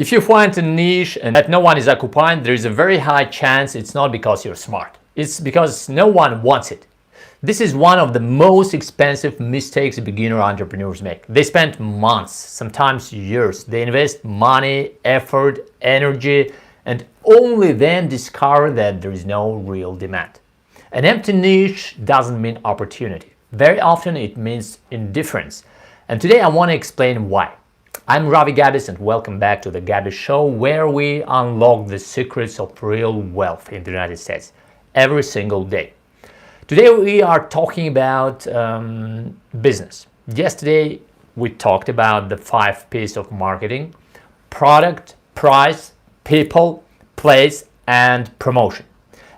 If you find a niche and that no one is occupying, there is a very high chance it's not because you're smart. It's because no one wants it. This is one of the most expensive mistakes beginner entrepreneurs make. They spend months, sometimes years. They invest money, effort, energy, and only then discover that there is no real demand. An empty niche doesn't mean opportunity. Very often it means indifference. And today I want to explain why. I'm Ravi Gabis and welcome back to the Gabis Show, where we unlock the secrets of real wealth in the United States every single day. Today we are talking about business. Yesterday we talked about the 5 P's of marketing: product, price, people, place, and promotion.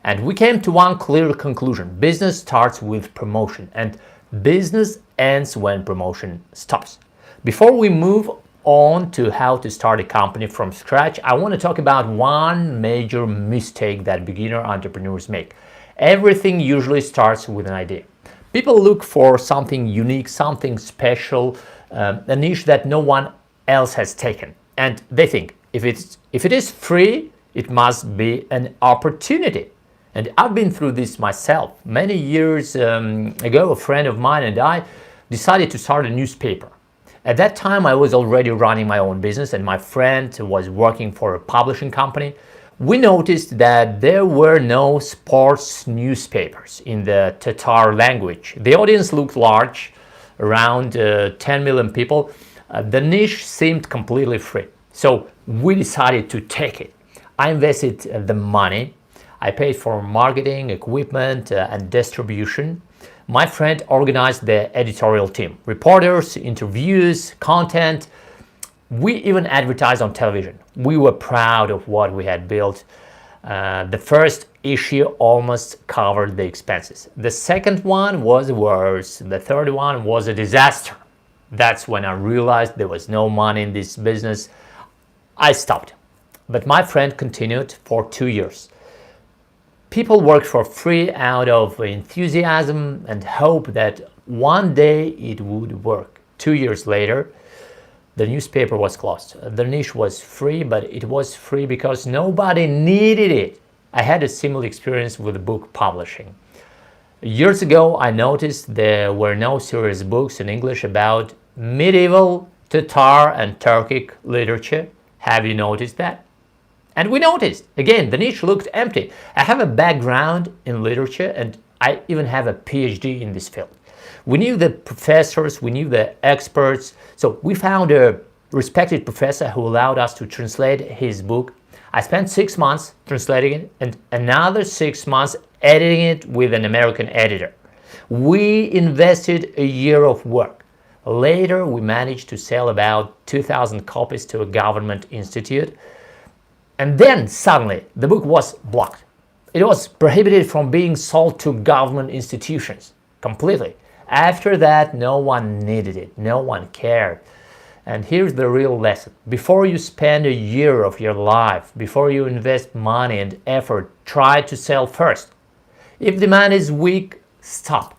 And we came to one clear conclusion: business starts with promotion and business ends when promotion stops. Before we move on to how to start a company from scratch, I want to talk about one major mistake that beginner entrepreneurs make. Everything usually starts with an idea. People look for something unique, something special, a niche that no one else has taken. And they think, if it is free, it must be an opportunity. And I've been through this myself. Many years ago, a friend of mine and I decided to start a newspaper. At that time, I was already running my own business and my friend was working for a publishing company. We noticed that there were no sports newspapers in the Tatar language. The audience looked large, around 10 million people. The niche seemed completely free. So we decided to take it. I invested the money. I paid for marketing, equipment, and distribution. My friend organized the editorial team, reporters, interviews, content. We even advertised on television. We were proud of what we had built. The first issue almost covered the expenses. The second one was worse. The third one was a disaster. That's when I realized there was no money in this business. I stopped. But my friend continued for 2 years. People worked for free out of enthusiasm and hope that one day it would work. 2 years later, the newspaper was closed. The niche was free, but it was free because nobody needed it. I had a similar experience with book publishing. Years ago, I noticed there were no serious books in English about medieval Tatar and Turkic literature. Have you noticed that? And we noticed, again, the niche looked empty. I have a background in literature and I even have a PhD in this field. We knew the professors, we knew the experts, so we found a respected professor who allowed us to translate his book. I spent 6 months translating it and another 6 months editing it with an American editor. We invested a year of work. Later, we managed to sell about 2,000 copies to a government institute. And then suddenly the book was blocked. It was prohibited from being sold to government institutions completely. After that, no one needed it, no one cared. And here's the real lesson. Before you spend a year of your life, before you invest money and effort, try to sell first. If demand is weak, stop.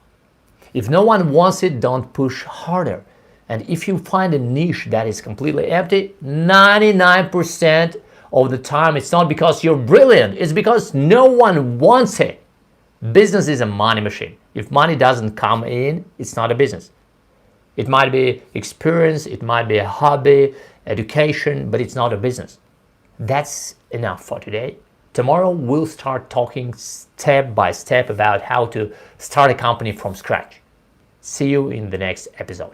If no one wants it, don't push harder. And if you find a niche that is completely empty, 99% of the time, it's not because you're brilliant, it's because no one wants it. Business is a money machine. If money doesn't come in, it's not a business. It might be experience, it might be a hobby, education, but it's not a business. That's enough for today. Tomorrow, we'll start talking step by step about how to start a company from scratch. See you in the next episode.